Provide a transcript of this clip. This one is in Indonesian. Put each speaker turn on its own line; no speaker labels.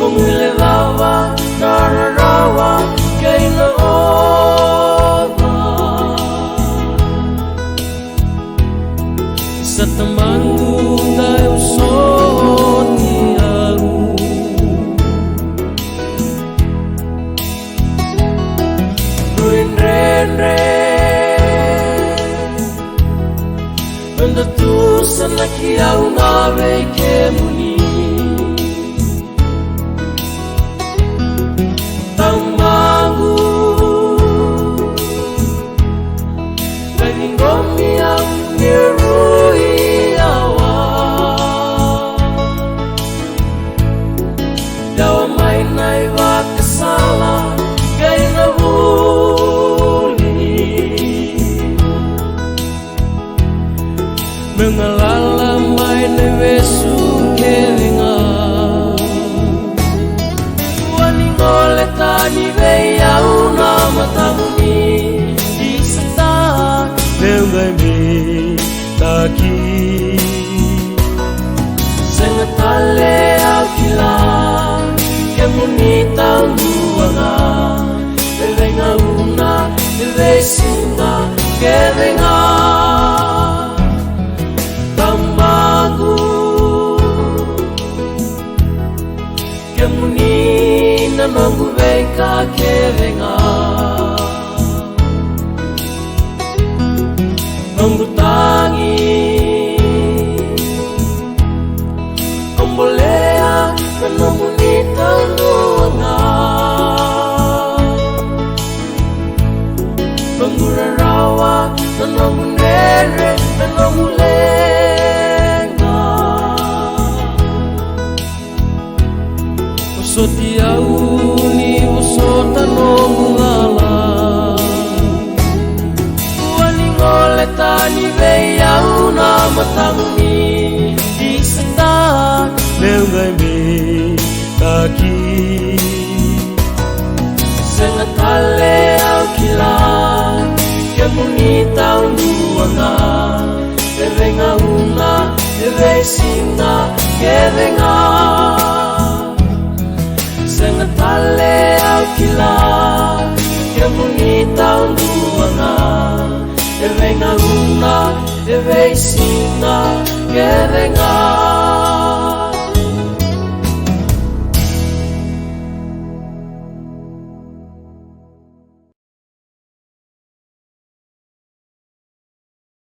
Mongile rawa nararawa kaina ova sa tamangu dai usoni aku Ruinrenre Benda tu sanaki au ngawe ke muni Tamagu Gagingomi au nirui awa Dawa mai nai wa kesala Gaina huli Mengalala mai nevesu kelinga Wani tani veia una matanguni Isata Nengai me taki Sengatale au kila Kemuni tanguanga Evenga una Evesinga Kevenga Tamagu Kemuni Nanongu veka kevenga Nongu tangi Kombolea Nanongu nitanguanga Nongu rarawa Nanongu nere Nanongu lenga Osoti au ni usota nongu lala Waningole tani veia una matanguni Isata Nengai me taki Sengatale au kila Kemuni taunduanga Evenga una Evesinga Kevenga Sengatale au kila Kemuni taunduanga Evenga una Evesinga Kevenga